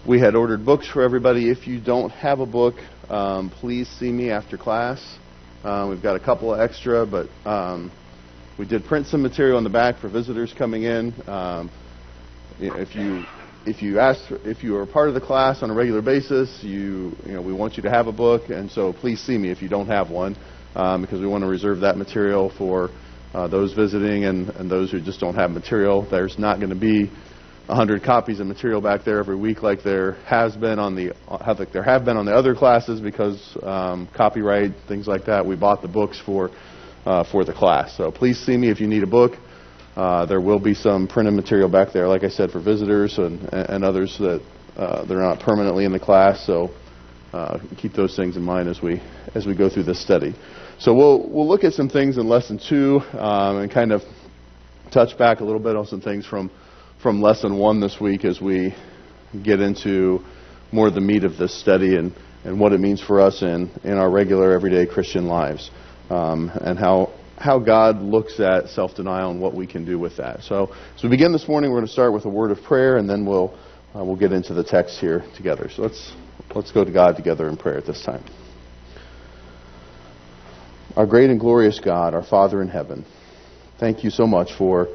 We had ordered books for everybody. If you don't have a book, please see me after class. We've got a couple of extra, but we did print some material in the back for visitors coming in. If you are part of the class on a regular basis, we want you to have a book, and so please see me if you don't have one, because we want to reserve that material for those visiting and those who just don't have material. There's not going to be 100 copies of material back there every week like there have been on the other classes, because copyright, things like that. We bought the books for the class. So please see me if you need a book. There will be some printed material back there, like I said, for visitors and others that they're not permanently in the class. So keep those things in mind as we go through this study. So we'll look at some things in lesson 2 and kind of touch back a little bit on some things from lesson 1 this week as we get into more of the meat of this study and what it means for us in our regular everyday Christian lives, and how God looks at self-denial and what we can do with that. So as we begin this morning, we're going to start with a word of prayer, and then we'll get into the text here together. So let's go to God together in prayer at this time. Our great and glorious God, our Father in heaven, thank you so much for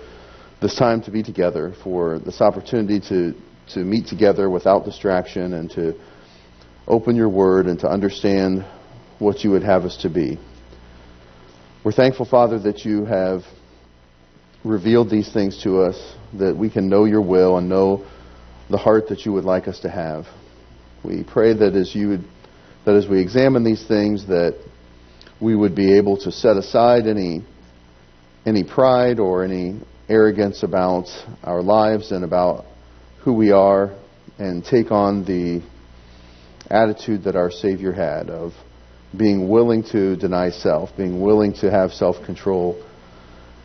this time to be together, for this opportunity to meet together without distraction and to open your word and to understand what you would have us to be. We're thankful, Father, that you have revealed these things to us, that we can know your will and know the heart that you would like us to have. We pray that as we examine these things, that we would be able to set aside any pride or any arrogance about our lives and about who we are, and take on the attitude that our Savior had of being willing to deny self, being willing to have self-control,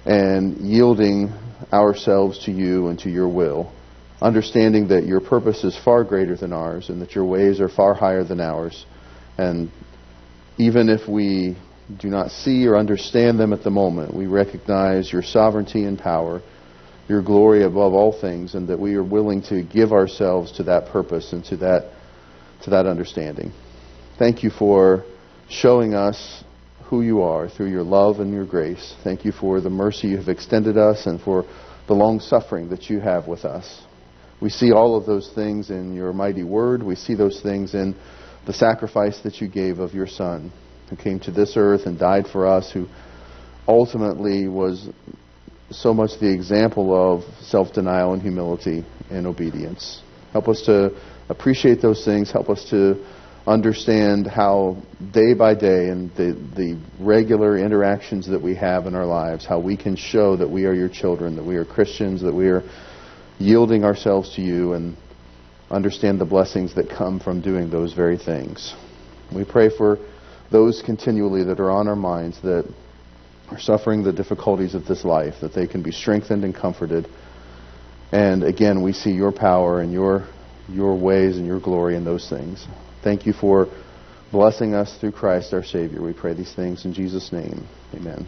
and yielding ourselves to you and to your will, understanding that your purpose is far greater than ours and that your ways are far higher than ours. And even if we do not see or understand them at the moment, we recognize your sovereignty and power, your glory above all things, and that we are willing to give ourselves to that purpose and to that understanding. Thank you for showing us who you are through your love and your grace. Thank you for the mercy you have extended us and for the long suffering that you have with us. We see all of those things in your mighty word. We see those things in the sacrifice that you gave of your Son, who came to this earth and died for us, who ultimately was so much the example of self-denial and humility and obedience. Help us to appreciate those things. Help us to understand how day by day and the regular interactions that we have in our lives, how we can show that we are your children, that we are Christians, that we are yielding ourselves to you, and understand the blessings that come from doing those very things. We pray for those continually that are on our minds that are suffering the difficulties of this life, that they can be strengthened and comforted. And again, we see your power and your ways and your glory in those things. Thank you for blessing us through Christ our Savior. We pray these things in Jesus' name. Amen.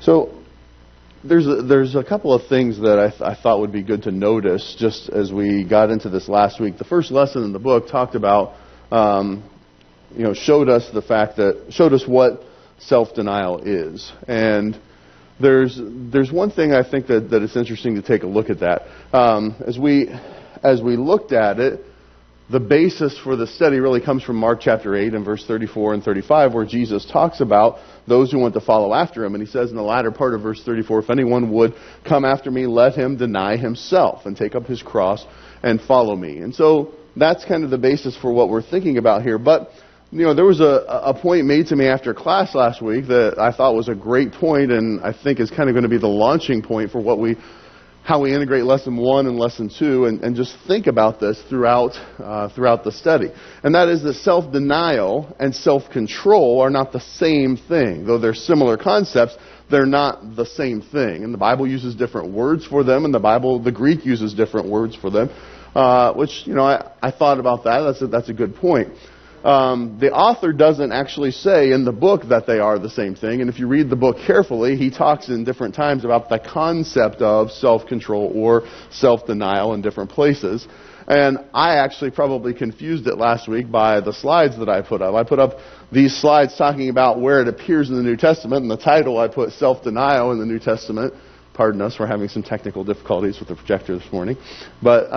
So there's a couple of things that I thought would be good to notice just as we got into this last week. The first lesson in the book talked about showed us what self-denial is. And there's one thing I think that it's interesting to take a look at that. As we looked at it, the basis for the study really comes from Mark chapter 8 and verse 34 and 35, where Jesus talks about those who want to follow after him. And he says in the latter part of verse 34, if anyone would come after me, let him deny himself and take up his cross and follow me. And so that's kind of the basis for what we're thinking about here. But there was a point made to me after class last week that I thought was a great point, and I think is kind of going to be the launching point for how we integrate lesson 1 and lesson 2, and just think about this throughout the study. And that is that self-denial and self-control are not the same thing. Though they're similar concepts, they're not the same thing. And the Bible uses different words for them, and the Greek uses different words for them, which I thought about that. That's a good point. the author doesn't actually say in the book that they are the same thing. And if you read the book carefully, he talks in different times about the concept of self-control or self-denial in different places. And I actually probably confused it last week by the slides that I put up. I put up these slides talking about where it appears in the New Testament, and the title I put self-denial in the New Testament. Pardon us for having some technical difficulties with the projector this morning. But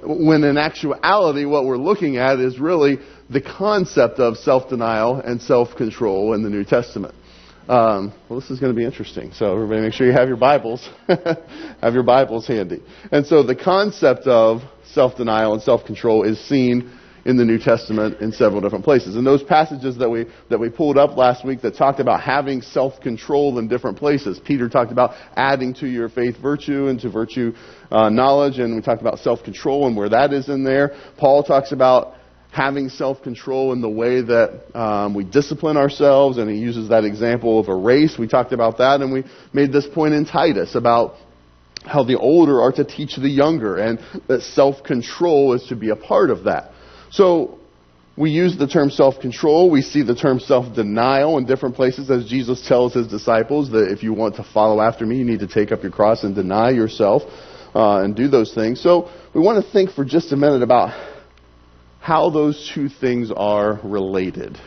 when in actuality what we're looking at is really the concept of self-denial and self-control in the New Testament. Well, this is going to be interesting. So everybody make sure you have your Bibles. Have your Bibles handy. And so the concept of self-denial and self-control is seen in the New Testament in several different places. And those passages that we pulled up last week that talked about having self-control in different places. Peter talked about adding to your faith virtue, and to virtue knowledge, and we talked about self-control and where that is in there. Paul talks about having self-control in the way that we discipline ourselves, and he uses that example of a race. We talked about that, and we made this point in Titus about how the older are to teach the younger, and that self-control is to be a part of that. So we use the term self-control. We see the term self-denial in different places, as Jesus tells his disciples that if you want to follow after me, you need to take up your cross and deny yourself and do those things. So we want to think for just a minute about how those two things are related,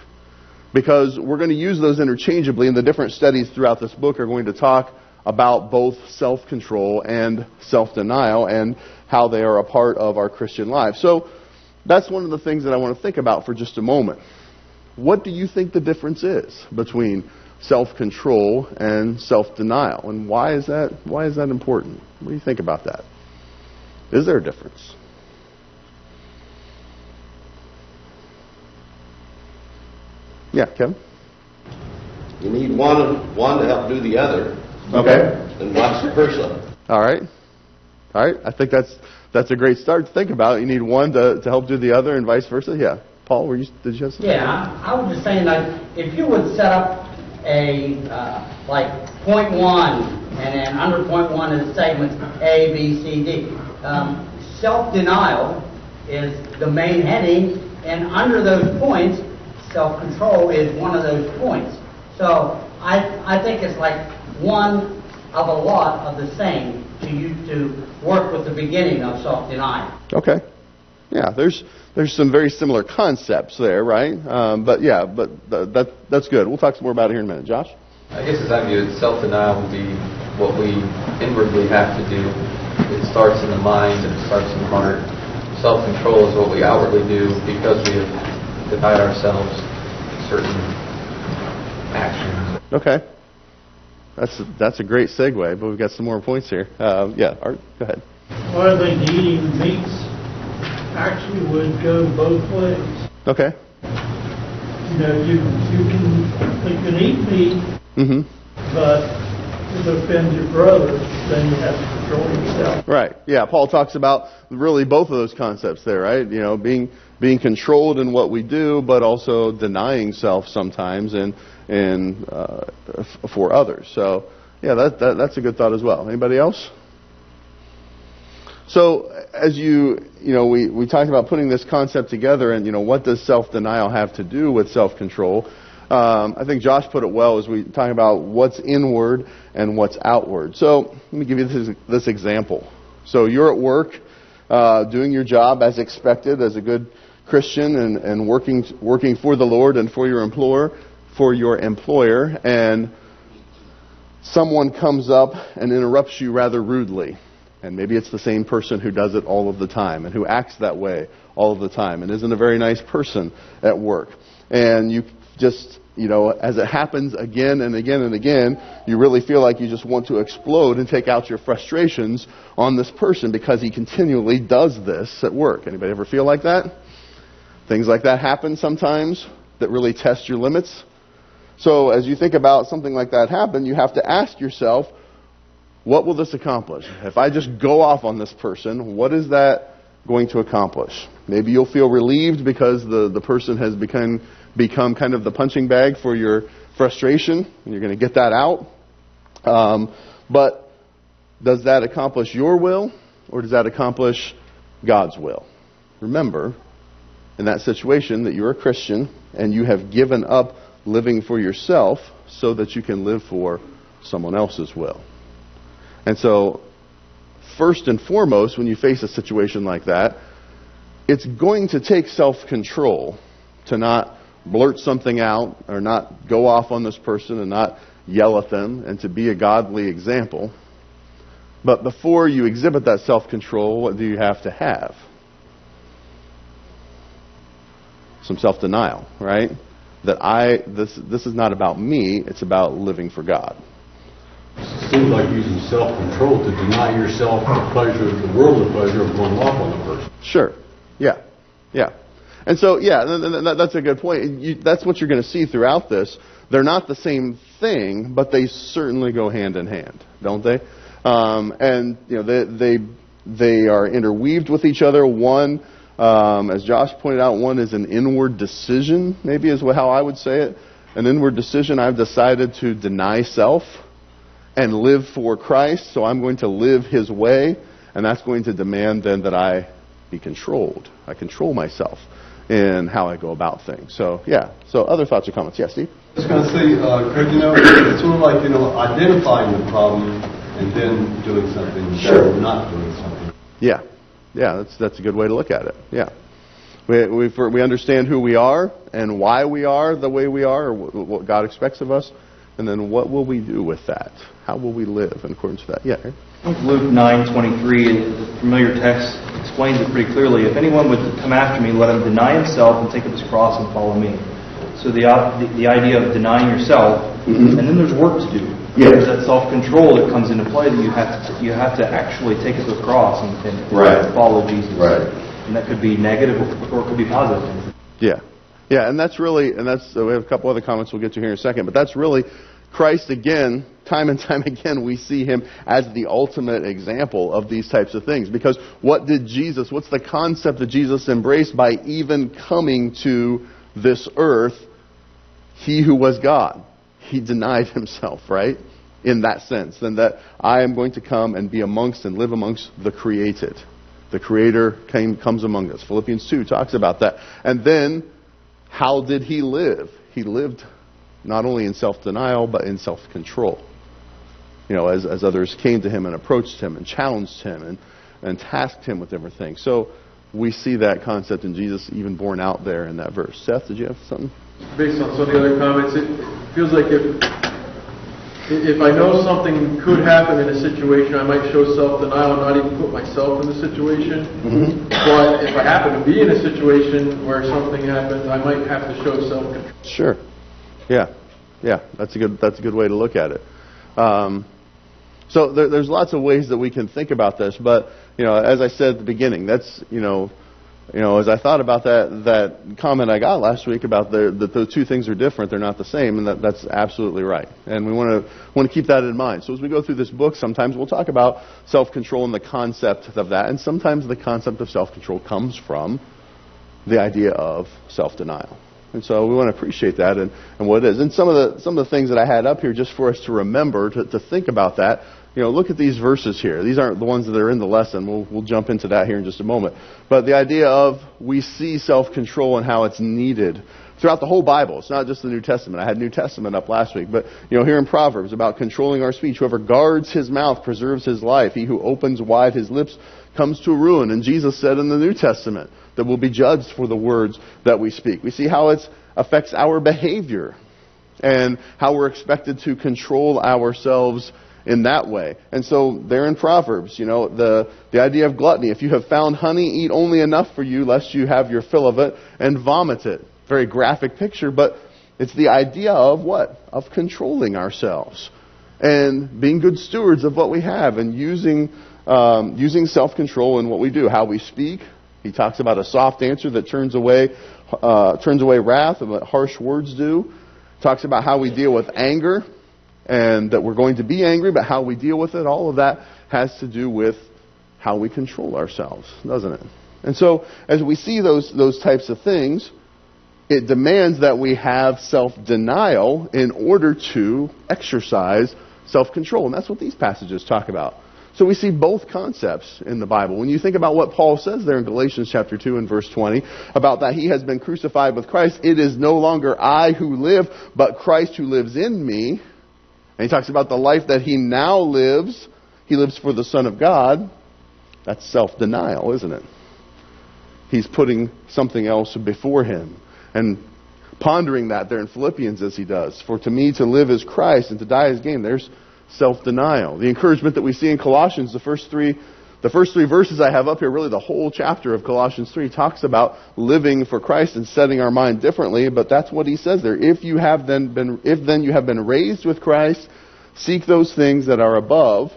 because we're going to use those interchangeably, and the different studies throughout this book are going to talk about both self-control and self-denial and how they are a part of our Christian life. So that's one of the things that I want to think about for just a moment. What do you think the difference is between self-control and self-denial, and why is that important? What do you think about that? Is there a difference? Yeah, Kevin? You need one to help do the other. Okay. And vice versa. All right. I think that's a great start to think about. You need one to help do the other, and vice versa. Yeah. Paul, did you have something? Yeah, I was just saying that if you would set up a like point one, and then under point one is segments A, B, C, D. Self-denial is the main heading, and under those points, self-control is one of those points. So I think it's like one of a lot of the same to work with the beginning of self-denial. Okay. Yeah, there's some very similar concepts there, right? But that's good. We'll talk some more about it here in a minute. Josh? I guess as I view it, self-denial would be what we inwardly have to do. It starts in the mind and it starts in the heart. Self-control is what we outwardly do because we have denied ourselves certain actions. Okay. That's a great segue, but we've got some more points here. Art, go ahead. Well, I think eating meats actually would go both ways. Okay. You know, you can eat meat, but if it offends your brother, then you have to control yourself. Right. Yeah, Paul talks about really both of those concepts there, right? You know, being controlled in what we do, but also denying self sometimes and for others. So, yeah, that's a good thought as well. Anybody else? So, as we talked about putting this concept together, and what does self-denial have to do with self-control? I think Josh put it well as we talk about what's inward and what's outward. So, let me give you this example. So, you're at work, doing your job as expected, as a good Christian, and working for the Lord and for your employer, and someone comes up and interrupts you rather rudely. And maybe it's the same person who does it all of the time and who acts that way all of the time and isn't a very nice person at work. And you just, as it happens again and again and again, you really feel like you just want to explode and take out your frustrations on this person because he continually does this at work. Anybody ever feel like that? Things like that happen sometimes that really test your limits. So as you think about something like that happen, you have to ask yourself, what will this accomplish? If I just go off on this person, what is that going to accomplish? Maybe you'll feel relieved because the person has become kind of the punching bag for your frustration, and you're going to get that out. But does that accomplish your will, or does that accomplish God's will? Remember, in that situation that you're a Christian and you have given up living for yourself so that you can live for someone else's will. And so, first and foremost, when you face a situation like that, it's going to take self-control to not blurt something out or not go off on this person and not yell at them, and to be a godly example. But before you exhibit that self-control, what do you have to have? Some self-denial, right? That this is not about me, it's about living for God. It seems like using self-control to deny yourself the pleasure, the worldly pleasure of going off on the person. Sure. Yeah. And so, that's a good point. That's what you're going to see throughout this. They're not the same thing, but they certainly go hand in hand, don't they? And they are interweaved with each other. One, as Josh pointed out, one is an inward decision, maybe is how I would say it. An inward decision. I've decided to deny self and live for Christ, so I'm going to live His way, and that's going to demand then that I be controlled. I control myself in how I go about things. So other thoughts or comments? Yes, Steve? I was going to say, Craig, it's sort of like, identifying the problem and then doing something instead of not doing something. Yeah, that's a good way to look at it. Yeah. We understand who we are and why we are the way we are, or what God expects of us, and then what will we do with that? How will we live in accordance with that? Yeah. Luke 9:23, the familiar text explains it pretty clearly. If anyone would come after me, let him deny himself and take up his cross and follow me. So the idea of denying yourself, and then there's work to do. Yeah. There's that self-control that comes into play that you have to actually take up the cross and follow Jesus. Right. And that could be negative or it could be positive. Yeah, and that's we have a couple other comments we'll get to here in a second, but that's really Christ again, time and time again, we see Him as the ultimate example of these types of things. Because what's the concept that Jesus embraced by even coming to this earth? He who was God. He denied Himself, right? In that sense. And that I am going to come and be amongst and live amongst the created. The Creator comes among us. Philippians 2 talks about that. And then, how did He live? He lived not only in self-denial, but in self-control. As others came to Him and approached Him and challenged Him and tasked Him with different things. So we see that concept in Jesus even borne out there in that verse. Seth, did you have something? Based on some of the other comments, it feels like if I know something could happen in a situation, I might show self-denial and not even put myself in the situation. Mm-hmm. But if I happen to be in a situation where something happens, I might have to show self-control. Sure. Yeah. That's a good way to look at it. So there's lots of ways that we can think about this, but as I said at the beginning, that's as I thought about that comment I got last week about that those two things are different, they're not the same, and that's absolutely right. And we want to keep that in mind. So as we go through this book, sometimes we'll talk about self-control and the concept of that, and sometimes the concept of self-control comes from the idea of self-denial. And so we want to appreciate that and what it is. And some of the things that I had up here just for us to remember, to think about that. Look at these verses here. These aren't the ones that are in the lesson. We'll jump into that here in just a moment. But the idea of we see self-control and how it's needed throughout the whole Bible. It's not just the New Testament. I had New Testament up last week. But, here in Proverbs about controlling our speech. Whoever guards his mouth preserves his life. He who opens wide his lips comes to ruin. And Jesus said in the New Testament that we'll be judged for the words that we speak. We see how it affects our behavior and how we're expected to control ourselves in that way. And so there in Proverbs, the idea of gluttony. If you have found honey, eat only enough for you, lest you have your fill of it and vomit it. Very graphic picture, but it's the idea of what? Of controlling ourselves and being good stewards of what we have and using self-control in what we do, how we speak. He talks about a soft answer that turns away wrath and what harsh words do. Talks about how we deal with anger and that we're going to be angry, but how we deal with it. All of that has to do with how we control ourselves, doesn't it? And so as we see those types of things, it demands that we have self-denial in order to exercise self-control. And that's what these passages talk about. So we see both concepts in the Bible. When you think about what Paul says there in Galatians chapter 2 and verse 20, about that he has been crucified with Christ, it is no longer I who live, but Christ who lives in me. And he talks about the life that he now lives. He lives for the Son of God. That's self-denial, isn't it? He's putting something else before him. And pondering that there in Philippians as he does. For to me to live is Christ and to die is gain. There's self-denial. The encouragement that we see in Colossians, the first three verses I have up here, really the whole chapter of Colossians 3 talks about living for Christ and setting our mind differently, but that's what he says there. If then you have been raised with Christ, seek those things that are above,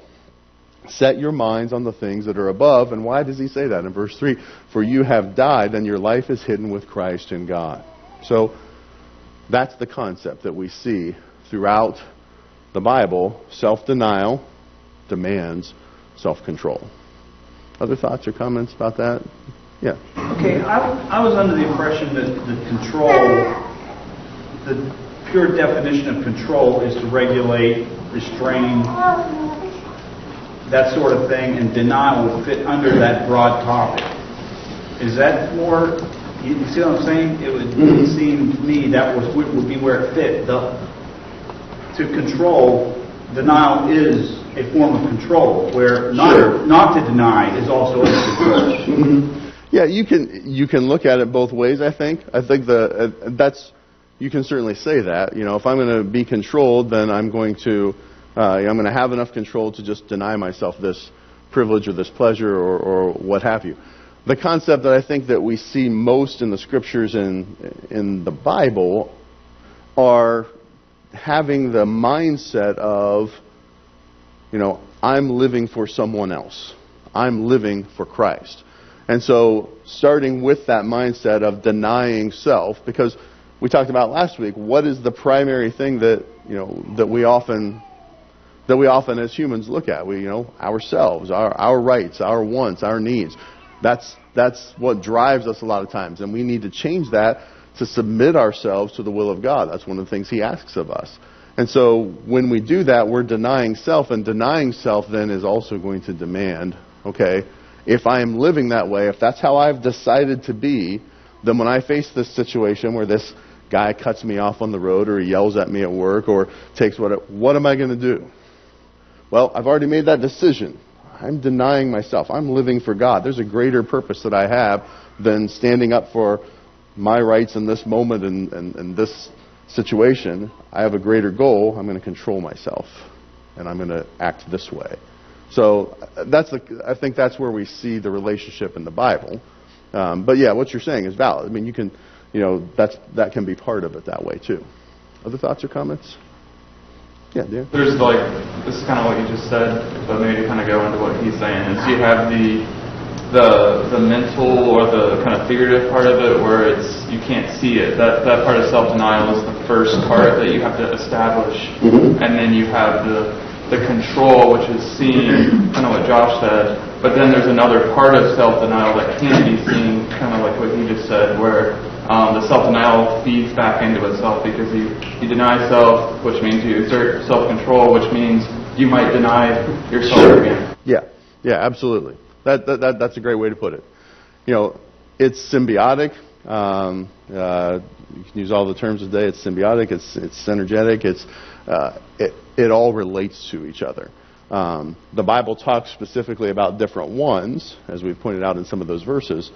set your minds on the things that are above. And why does he say that in verse 3? For you have died and your life is hidden with Christ in God. So that's the concept that we see throughout the Bible. Self-denial demands self-control. Other thoughts or comments about that? Yeah. Okay, I was under the impression that the pure definition of control is to regulate, restrain, that sort of thing, and denial would fit under that broad topic. Is that more, you see what I'm saying? It would seem to me that would be where it fit. To control, denial is a form of control, where not to deny is also a control. Yeah, you can look at it both ways. I think you can certainly say that. You know, if I'm going to be controlled, then I'm going to have enough control to just deny myself this privilege or this pleasure or what have you. The concept that I think that we see most in the scriptures in the Bible are having the mindset of, I'm living for someone else. I'm living for Christ. And so starting with that mindset of denying self, because we talked about last week, what is the primary thing that we often as humans look at? Ourselves, our rights, our wants, our needs. That's what drives us a lot of times. And we need to change that to submit ourselves to the will of God. That's one of the things he asks of us. And so when we do that, we're denying self, and denying self then is also going to demand, okay, if I am living that way, if that's how I've decided to be, then when I face this situation where this guy cuts me off on the road or he yells at me at work or takes what am I going to do? Well, I've already made that decision. I'm denying myself. I'm living for God. There's a greater purpose that I have than standing up for my rights in this moment and this situation. I have a greater goal. I'm going to control myself, and I'm going to act this way. So I think that's where we see the relationship in the Bible. But yeah, what you're saying is valid. I mean, you can, that can be part of it that way too. Other thoughts or comments? Yeah, Dan. There's this is kind of what you just said, but maybe to kind of go into what he's saying is you have the mental or the kind of figurative part of it where you can't see it. That part of self-denial is the first part that you have to establish. Mm-hmm. And then you have the control, which is seen, kind of what Josh said. But then there's another part of self-denial that can't be seen, kind of like what he just said, where the self-denial feeds back into itself because you deny self, which means you exert self-control, which means you might deny yourself again. Yeah, absolutely. That's a great way to put it. It's symbiotic. You can use all the terms today. It's symbiotic. It's synergetic. It all relates to each other. The Bible talks specifically about different ones, as we've pointed out in some of those verses,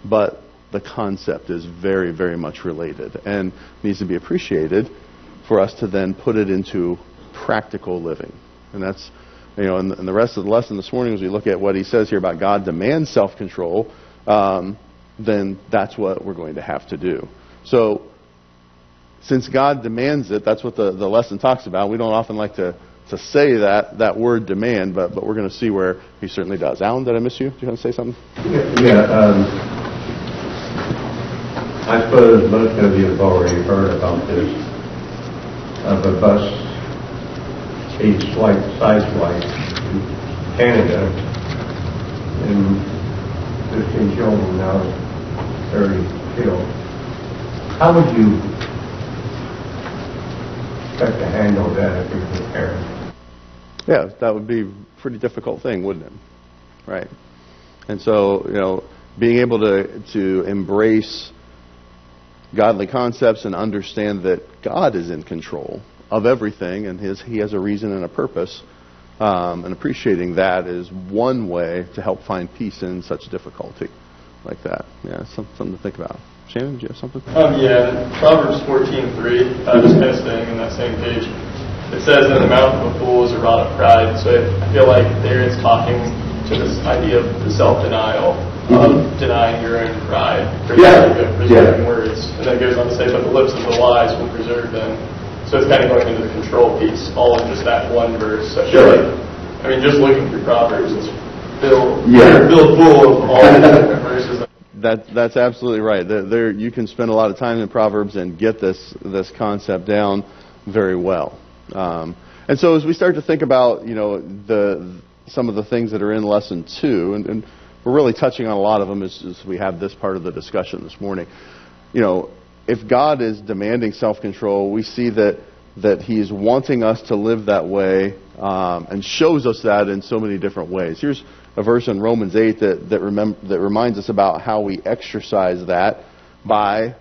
but the concept is very, very much related and needs to be appreciated for us to then put it into practical living. And that's, and the rest of the lesson this morning, as we look at what he says here about God demands self-control, then that's what we're going to have to do. So, since God demands it, that's what the lesson talks about. We don't often like to say that word demand, but we're going to see where he certainly does. Alan, did I miss you? Do you want to say something? Yeah. I suppose most of you have already heard about this, of a bus sideswipe in Canada, and 15 children now, 30 killed. How would you expect to handle that if you were a parent? Yeah, that would be pretty difficult thing, wouldn't it? Right. And so, being able to embrace godly concepts and understand that God is in control of everything and He has a reason and a purpose, and appreciating that is one way to help find peace in such difficulty like that. Yeah, something to think about. Shannon, do you have something? Yeah, Proverbs 14:3, just kind of staying in that same page. It says that the mouth of a fool is a rod of pride. So I feel like there it's talking to this idea of the self-denial, of denying your own pride, preserving words. And then it goes on to say, but the lips of the wise will preserve them. So it's kind of going into the control piece, all in just that one verse. I feel like, just looking through Proverbs, it's filled full of all the different verses. That's absolutely right. There, you can spend a lot of time in Proverbs and get this concept down very well. And so as we start to think about, some of the things that are in Lesson 2, and we're really touching on a lot of them as we have this part of the discussion this morning. If God is demanding self-control, we see that He is wanting us to live that way, and shows us that in so many different ways. Here's a verse in Romans 8 that reminds us about how we exercise that by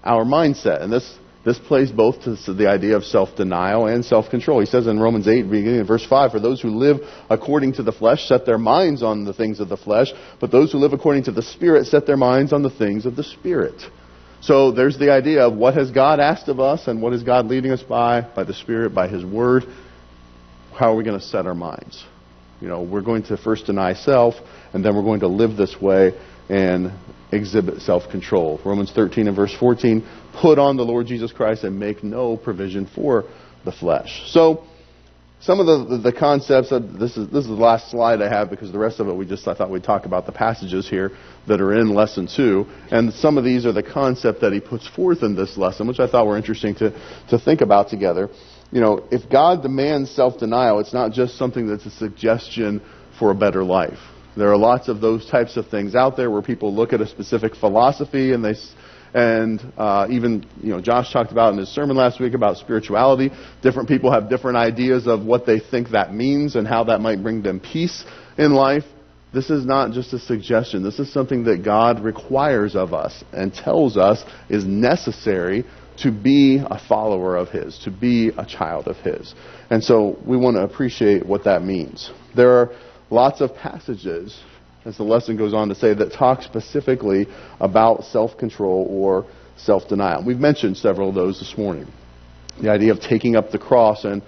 our mindset. And this plays both to the idea of self-denial and self-control. He says in Romans 8, beginning in verse 5, for those who live according to the flesh set their minds on the things of the flesh, but those who live according to the Spirit set their minds on the things of the Spirit. So there's the idea of what has God asked of us and what is God leading us by the Spirit, by His Word. How are we going to set our minds? We're going to first deny self, and then we're going to live this way and exhibit self-control. Romans 13 and verse 14, put on the Lord Jesus Christ and make no provision for the flesh. So some of the concepts, this is the last slide I have because the rest of it I thought we'd talk about the passages here that are in Lesson 2. And some of these are the concept that he puts forth in this lesson, which I thought were interesting to think about together. If God demands self-denial, it's not just something that's a suggestion for a better life. There are lots of those types of things out there where people look at a specific philosophy and even Josh talked about in his sermon last week about spirituality. Different people have different ideas of what they think that means and how that might bring them peace in life. This is not just a suggestion. This is something that God requires of us and tells us is necessary to be a follower of His, to be a child of His. And so we want to appreciate what that means. There are lots of passages, as the lesson goes on to say, that talk specifically about self-control or self-denial. We've mentioned several of those this morning. The idea of taking up the cross and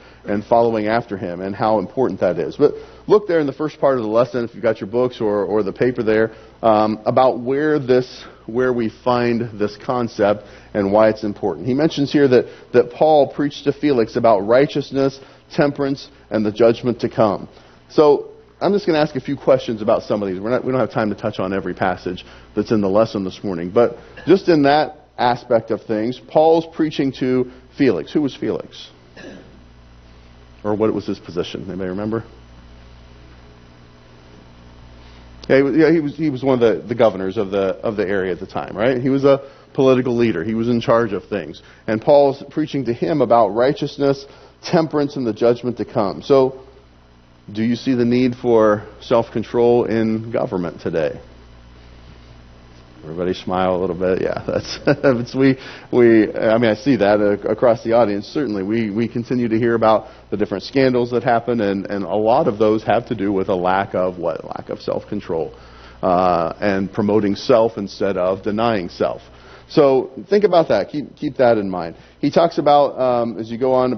following after Him and how important that is. But look there in the first part of the lesson, if you've got your books or the paper there, about where we find this concept and why it's important. He mentions here that Paul preached to Felix about righteousness, temperance, and the judgment to come. So I'm just going to ask a few questions about some of these. We don't have time to touch on every passage that's in the lesson this morning. But just in that aspect of things, Paul's preaching to Felix. Who was Felix? Or what was his position? Anybody remember? Yeah, he was one of the governors of the area at the time, right? He was a political leader. He was in charge of things. And Paul's preaching to him about righteousness, temperance, and the judgment to come. So, do you see the need for self-control in government today? Everybody smile a little bit. Yeah, that's I see that across the audience. Certainly, we continue to hear about the different scandals that happen, and a lot of those have to do with a lack of self-control and promoting self instead of denying self. So think about that. Keep that in mind. He talks about, as you go on,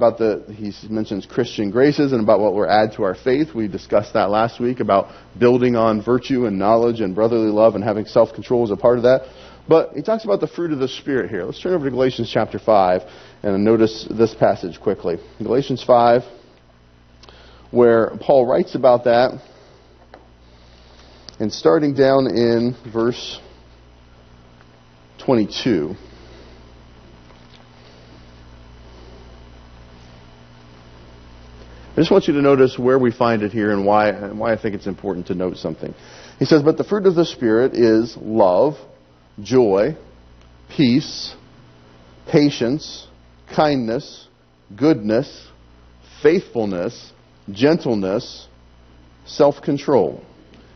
he mentions Christian graces and about what we're add to our faith. We discussed that last week about building on virtue and knowledge and brotherly love and having self-control as a part of that. But he talks about the fruit of the Spirit here. Let's turn over to Galatians chapter 5 and notice this passage quickly. Galatians 5, where Paul writes about that, and starting down in verse 22. I just want you to notice where we find it here and why I think it's important to note something. He says, but the fruit of the Spirit is love, joy, peace, patience, kindness, goodness, faithfulness, gentleness, self-control.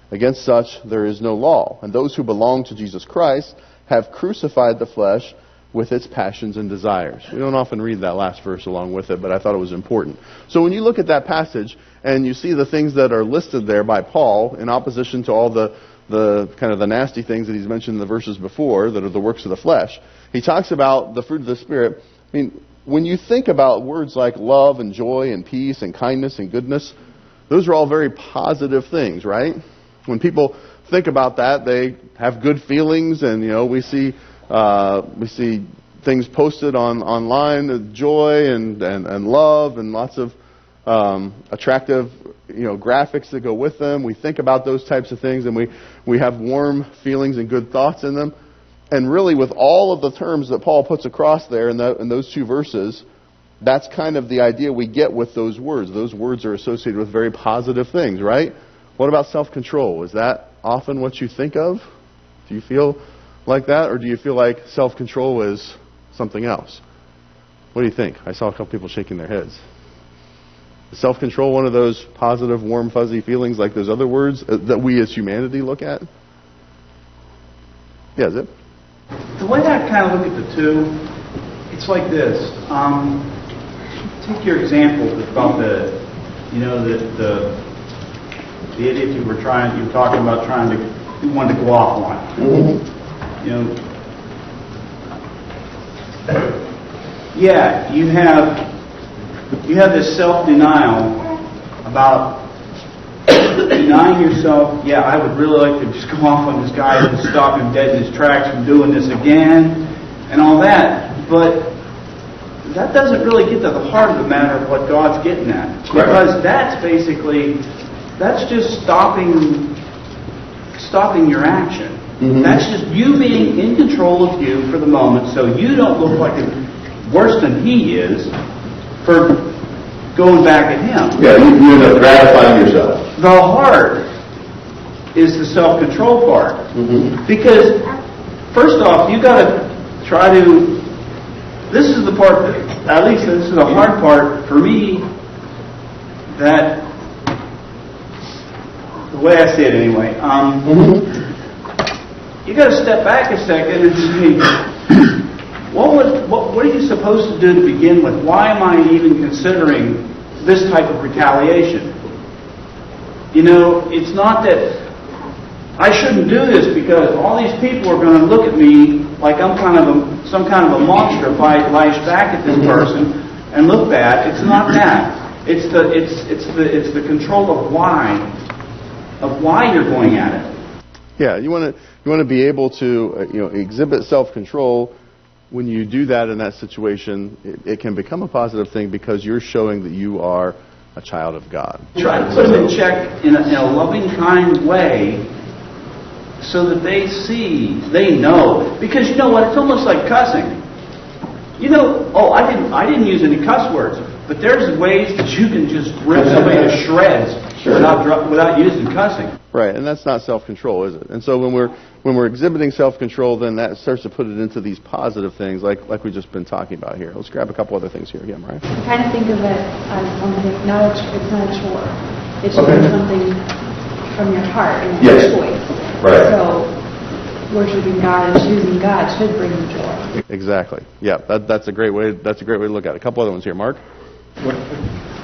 Against such there is no law. And those who belong to Jesus Christ have crucified the flesh with its passions and desires. We don't often read that last verse along with it, but I thought it was important. So when you look at that passage and you see the things that are listed there by Paul in opposition to all the kind of the nasty things that he's mentioned in the verses before that are the works of the flesh, he talks about the fruit of the Spirit. I mean, when you think about words like love and joy and peace and kindness and goodness, those are all very positive things, right? When people think about that, they have good feelings, and we see things posted online, joy and love, and lots of attractive graphics that go with them. We think about those types of things, and we have warm feelings and good thoughts in them. And really, with all of the terms that Paul puts across there in those two verses, that's kind of the idea we get with those words. Those words are associated with very positive things, right? What about self-control? Is that often what you think of? Do you feel like that? Or do you feel like self-control is something else? What do you think? I saw a couple people shaking their heads. Is self-control one of those positive, warm, fuzzy feelings like those other words that we as humanity look at? Yeah, Zip? The way I kind of look at the two, it's like this. Take your example about the idiot you were talking about you wanted to go off on. Mm-hmm. Yeah, you have this self-denial about denying yourself. Yeah, I would really like to just go off on this guy and stop him dead in his tracks from doing this again and all that. But that doesn't really get to the heart of the matter of what God's getting at. Because that's just stopping your action. Mm-hmm. That's just you being in control of you for the moment, so you don't look like worse than he is for going back at him. Yeah, you end up gratifying yourself. The heart is the self-control part. Mm-hmm. Because, first off, you got to try to... This is the part that, at least this is the hard part for me, that... The way I see it anyway. You got to step back a second and say, what are you supposed to do to begin with? Why am I even considering this type of retaliation? It's not that I shouldn't do this because all these people are going to look at me like I'm some kind of a monster if I lash back at this person and look bad. It's not that. It's the control of why you're going at it. Yeah, you want to be able to exhibit self-control. When you do that in that situation, it can become a positive thing because you're showing that you are a child of God. Try to put them in check in a loving, kind way so that they know. Because you know what? It's almost like cussing. I didn't use any cuss words, but there's ways that you can just rip somebody to shreds without using cussing. Right, and that's not self-control, is it? And so when we're exhibiting self-control, then that starts to put it into these positive things like we've just been talking about here. Let's grab a couple other things here again, right? I kind of think of it as something, it's not a chore. It's just something from your heart and your choice. Right. So worshiping God and choosing God should bring you joy. Exactly. Yeah, that's a great way. That's a great way to look at it. A couple other ones here, Mark.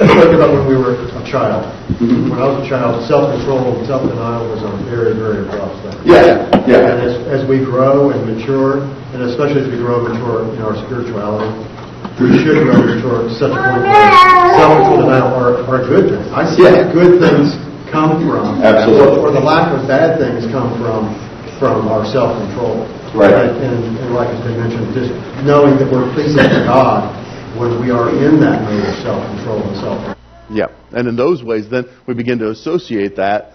Think about when we were a child. Mm-hmm. When I was a child, self-control and self-denial was a very, very rough thing. Yeah. And as we grow and mature, and especially as we grow and mature in our spirituality, we should grow and mature to such a point where self-control and denial are a good thing. I see good things come from, absolutely, or the lack of bad things come from our self-control. Right. And like has been mentioned, just knowing that we're pleasing to God when we are in that mode of self-control and self-control. Yeah, and in those ways, then we begin to associate that.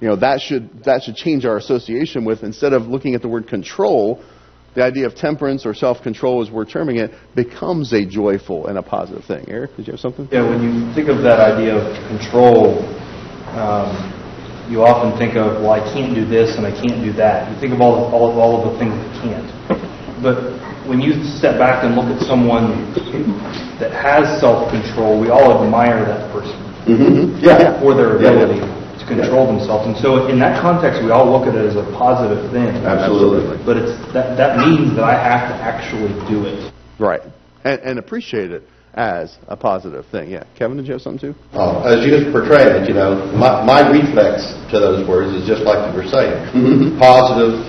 That should change our association with, instead of looking at the word control, the idea of temperance or self-control, as we're terming it, becomes a joyful and a positive thing. Eric, did you have something? Yeah, when you think of that idea of control, you often think of, well, I can't do this and I can't do that. You think of all of the things that you can't. But when you step back and look at someone that has self-control, we all admire that person for their ability to control themselves. And so in that context, we all look at it as a positive thing. Absolutely. But that means that I have to actually do it. Right. And appreciate it as a positive thing. Yeah. Kevin, did you have something too? As you just portrayed it, my reflex to those words is just like you were saying. Positive,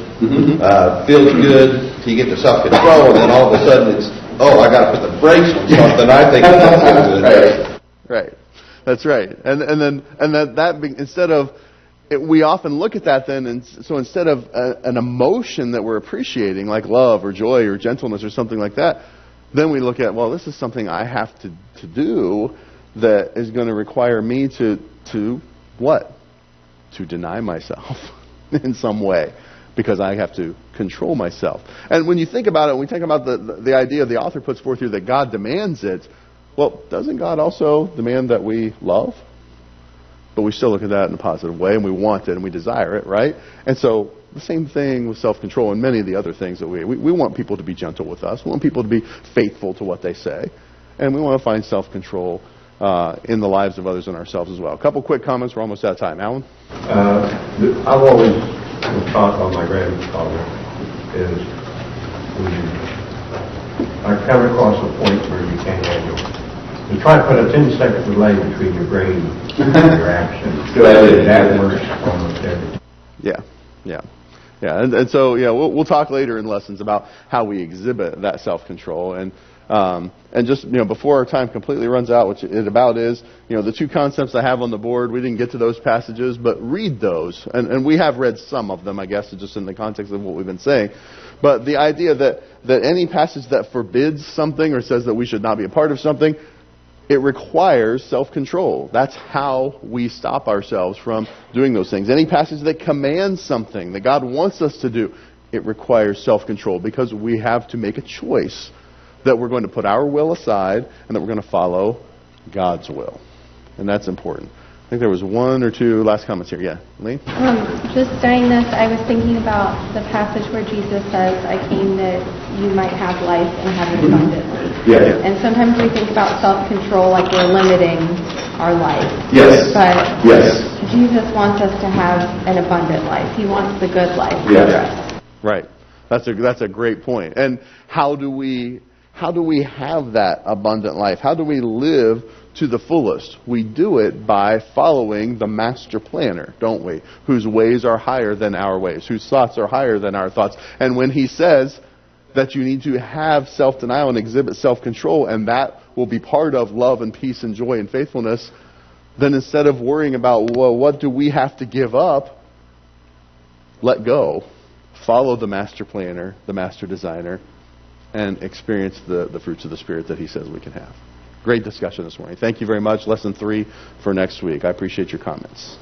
feels good, till you get to self-control, and then all of a sudden it's, I got to put the brakes on something I think is good. Right. That's right. And instead of, we often look at that then, and so instead of an emotion that we're appreciating, like love or joy or gentleness or something like that, then we look at, this is something I have to do that is going to require me to what? To deny myself in some way, because I have to control myself. And when you think about it, when we think about the idea the author puts forth here that God demands it, doesn't God also demand that we love? But we still look at that in a positive way, and we want it, and we desire it, right? And so the same thing with self-control and many of the other things that we want people to be gentle with us. We want people to be faithful to what they say. And we want to find self-control in the lives of others and ourselves as well. A couple quick comments. We're almost out of time. Alan? I've always been taught by my grandfather is when I come across a point where you can't handle it, you try to put a 10-second delay between your brain and your action. That works almost every time. Yeah. And so, we'll talk later in lessons about how we exhibit that self-control. And just, before our time completely runs out, which it about is, the two concepts I have on the board, we didn't get to those passages, but read those. And we have read some of them, I guess, just in the context of what we've been saying. But the idea that any passage that forbids something or says that we should not be a part of something, it requires self-control. That's how we stop ourselves from doing those things. Any passage that commands something that God wants us to do, it requires self-control, because we have to make a choice that we're going to put our will aside and that we're going to follow God's will. And that's important. I think there was one or two last comments here. Yeah, Lee? Just studying this, I was thinking about the passage where Jesus says, I came that you might have life and have it abundantly. Yeah. And sometimes we think about self-control like we're limiting our life. Yes. But yes. Jesus wants us to have an abundant life. He wants the good life for us. Right. That's a great point. And how do we have that abundant life? How do we live to the fullest? We do it by following the master planner, don't we? Whose ways are higher than our ways, whose thoughts are higher than our thoughts. And when he says that you need to have self-denial and exhibit self-control, and that will be part of love and peace and joy and faithfulness, then instead of worrying about, what do we have to give up? Let go. Follow the master planner, the master designer, and experience the fruits of the Spirit that he says we can have. Great discussion this morning. Thank you very much. Lesson 3 for next week. I appreciate your comments.